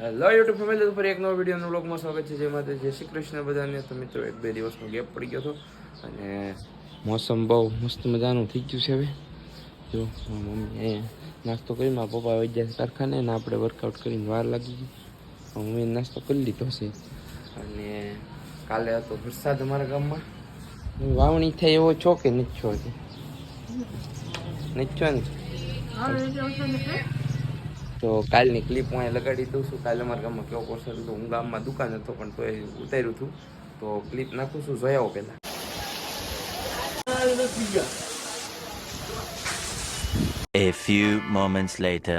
Hello YouTube family ઉપર એક નવો વિડીયોનો વ્લોગમાં સ્વાગત છે. જેમાં જય શ્રી કૃષ્ણ બધાને. તો મિત્રો 1-2 દિવસનો ગેપ પડી ગયો હતો અને મોસમ બહુ મસ્ત મજાનું થઈ ગયું છે. હવે જો મમ્મી નાસ્તો કરી, મારા પપ્પા વહી ગયા કારખાને ને આપણે વર્કઆઉટ કરીને વાર લાગી ગઈ. મમ્મીએ નાસ્તો કરી લીધો છે અને કાલે હતો વરસાદ અમારા ગામમાં. વાવણી થાય એવો છો કે નથી છો? નથી છો ને? તો કાલની ક્લિપ હું અહીં લગાડી દઉં છું. કાલે અમારા ગામમાં કેવો વરસાદ હતો. હું ગામમાં દુકાન હતો પણ તો એ ઉતાર્યું હતું, તો ક્લિપ નાખું છું. જોઈ આવો પહેલાં. A few moments later.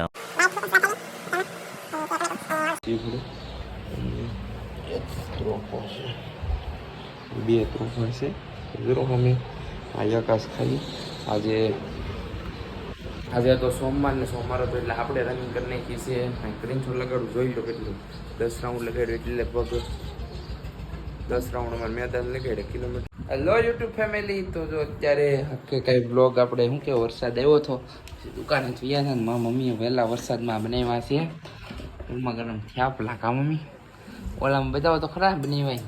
બે ત્રોફા છે. અમે આકાશ ખાલી આજે તો સોમવાર ને સોમવારે તો એટલે આપણે રનિંગ કરી નાખી છે. સ્ક્રીનશોટ લગાડું જોઈ લો કેટલું. 10 રાઉન્ડ લગાડ્યું એટલે લગભગ 10 રાઉન્ડ અમારે મેદાન લગાડે કિલોમીટર. Hello YouTube family. તો જો અત્યારે કઈ બ્લોગ આપણે શું કે વરસાદ આવ્યો હતો, દુકાને ગયા હતા ને મારા મમ્મીએ વહેલા વરસાદમાં બનાવ્યા છે ગરમા ગરમ થેપલા. કા મમ્મી? ઓલામાં બતાવો તો ખરા બનાવાય.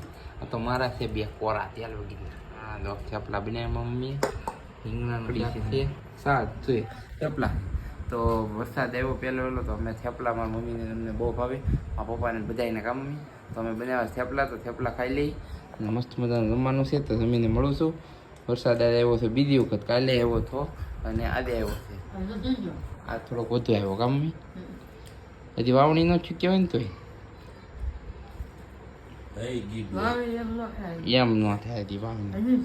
તો મારા છે બે કોરા તેલ વગેરે. હા તો થેપલા બનાવ્યા મમ્મીએ. રીંગણાનું છે સાત જોઈએ થેપલા. તો વરસાદ આવ્યો પહેલો તો અમે થેપલા મારા મમ્મીને અમને બહુ ભાવે, મારા પપ્પાને બધાને કામ મમ્મી. તો અમે બનાવ્યા થેપલા. તો થેપલા ખાઈ લઈ અને મસ્ત મજાનું જમવાનું છે. તો જમીને મળું છું. વરસાદ આજે આવ્યો છે બીજી વખત, કાલે આવ્યો હતો અને આજે આવ્યો છે. આ થોડોક વધુ આવ્યો કામ મમ્મી. હજી વાવણી ન થયું કહેવાય ને તોય એમ ન થાય હજી વાવણી.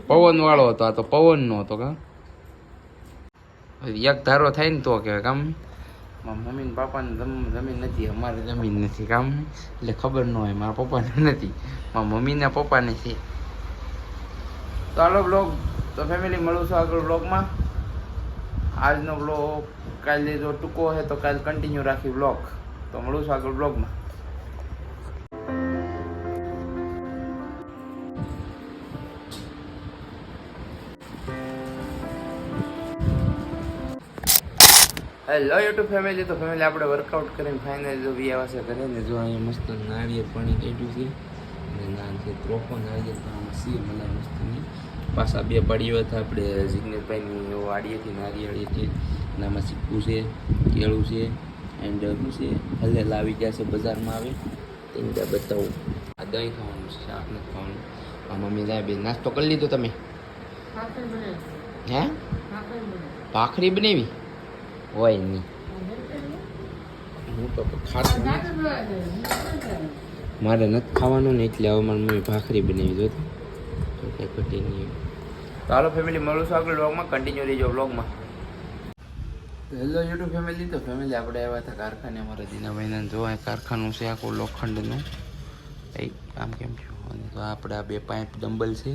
પવન વાળો હતો, આ તો પવન નો હતો. કા એક ધારો થાય ને તો કહેવાય કામ. મમ્મી ને પાપાને જમીન નથી, અમારે જમીન નથી કામ, એટલે ખબર ન હોય. મારા પપ્પાને નથી, મારા મમ્મી ને પપ્પાને છે. તો હાલો બ્લોગ. તો ફેમિલી મળું છું આગળ બ્લોગમાં. આજનો બ્લોગ કાલે જો ટૂંકો હશે તો કાલે કન્ટિન્યુ રાખી બ્લોગ. તો મળું છું આગળ બ્લોગમાં. Hello YouTube family. તો ફેમિલી આપણે વર્કઆઉટ કરીને ફાઇનલ જો વી આવ્યા છે ઘરે ને. જો અહીંયા મસ્ત નાળિયેર પાણી કાઢ્યું છે અને નાન છે ત્રોફો નાળિયેર પાણી સી મને મસ્તની. પાછા બે પાડીઓ હતા આપણે જિગ્નેશભાઈની વાડીએથી નારિયેળીથી. નામાં સિક્કું છે, કેળું છે એન્ડ શું છે હલેલા આવી ગયા છે બજારમાં આવે તેને ત્યાં બતાવું. આ દહીં ખાવાનું છે, શાક નથી ખાવાનું. આ મમ્મી જાય બે નાસ્તો કરી લીધો તમે? હે ભાખરી બનાવી હોય નહીં? હું તો ખાતો મારે નથી ખાવાનું ને એટલે હવે મારી મમ્મી ભાખરી બનાવી દો તો કંઈ ઘટી નહીં. તો હાલો ફેમિલી મળું છું આગળ બ્લોગમાં. કન્ટિન્યુ રહીજો બ્લોગમાં. Hello YouTube family. તો ફેમિલી આપણે આવ્યા હતા કારખાને. અમારા દીનાભાઈને જોવા કારખાનું છે આખું લોખંડનું. એક આમ કેમ થયું. અને તો આપણે આ બે પાઇપ ડમ્બલ છે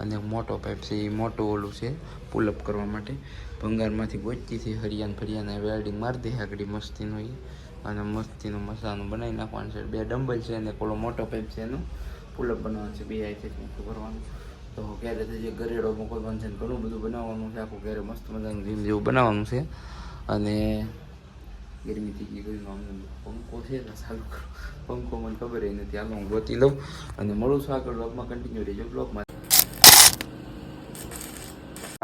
અને મોટો પાઇપ છે, એ મોટું ઓલું છે પુલઅપ કરવા માટે. ભંગારમાંથી ગોચતીથી હરિયાન ફરિયાને વેલ્ડિંગ મારી દે આગળ મસ્તીનું એ. અને મસ્તીનું મસાનું બનાવી નાખવાનું છે. બે ડમ્બલ છે અને પેલો મોટો પાઇપ છે એનું પુલઅપ બનાવવાનું છે. બે આઈથી મોટું કરવાનું. તો ક્યારે જે ઘરેડો મોકલવાનું છે, ઘણું બધું બનાવવાનું છે. આખું ઘરે મસ્ત મજાનું જીમ જેવું બનાવવાનું છે. અને ગરમી થઈ ગઈ ગરમીમાં પંખો છે ને ચાલુ કરો. પંખો મને ખબર એ નથી. હાલો હું ગોતી લઉં અને મળું છું આગળ બ્લોગમાં. કન્ટિન્યુ રહેજો બ્લોગમાં.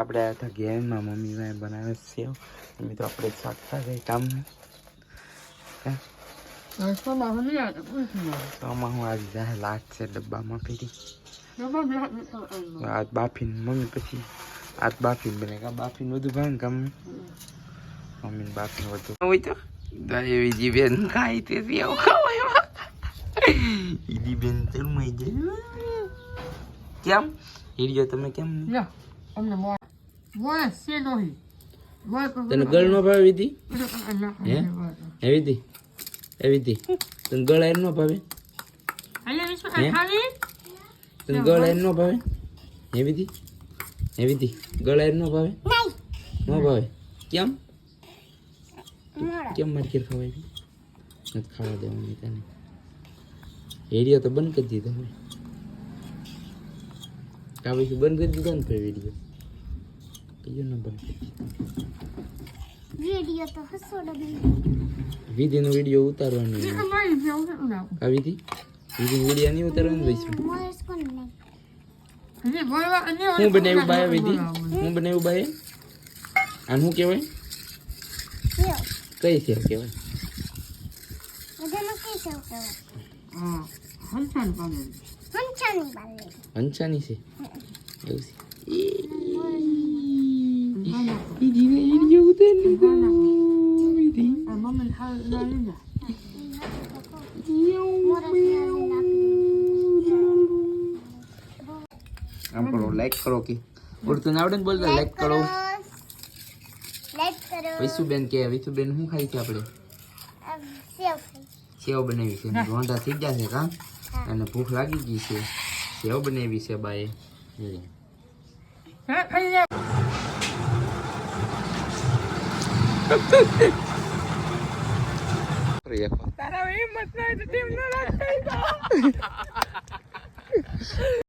આપણે આવ્યા હતા ગેમમાં. મમ્મી બનાવે છે મિત્રો. આપણે શાકતા જાય કામ. આમાં હું આજે જાય લાટ છે ડબ્બામાં ફેરી. આજ બાફીને મમ્મી પછી આજ બાફીને બને કામ. બાફીને બધું ભાવે ને કામ. મમ્મીને બાફીને બધું હોય તો એવી બેન ખાય તે આવું ખાવાય. ઈદી બેન તરમાઈ જાય. કેમ હીરિયો તમે કેમ તને ગળ નો ભાવે વિધિ? હે હે વિધિ? એ વિધિ તને ગળ એર નો ભાવે? તને ગળ એર નો ભાવે? હે વિધિ? હે વિધિ ગળ એર નો ભાવે? નો ભાવે કેમ? કેમ મારી ખવાય છે? નથી ખાવા દેવાની તને. હેડિયો તો બંધ કરી દીધો હવે. કાવી બંધ કરી દીધો ને ફેર વિડીયો કયો ન બંધ કરી દીધો. વિડિયો તો હસોડો વિધિનો વિડીયો ઉતારવાનો આ વિધિ વિડીયો નહીં ઉતારવાનો વૈસુ મોરસ કોણ નહીં હું બનાવ્યું બાય વિધિ હું બનાવ્યું બાય આને શું કહેવાય કેવો કઈ સેવ કહેવાય બધાનો કઈ સેવ કેવો હંચાની બાલે હંચાની છે એવું છે આમ કરો લાઈક કરો કે ઉડતું ના આવડે ને બોલતા લાઈક કરો લાઈક કરો વૈસુબેન કે વૈસુબેન શું ખાઈ છે આપણે સેવ સેવ બનાવી છે રોંધા થઈ ગયા છે કા અને ભૂખ લાગી ગઈ છે સેવ બનાવી છે બાએ તારા હિંમત નહીં તો ટીમ ન રાખતા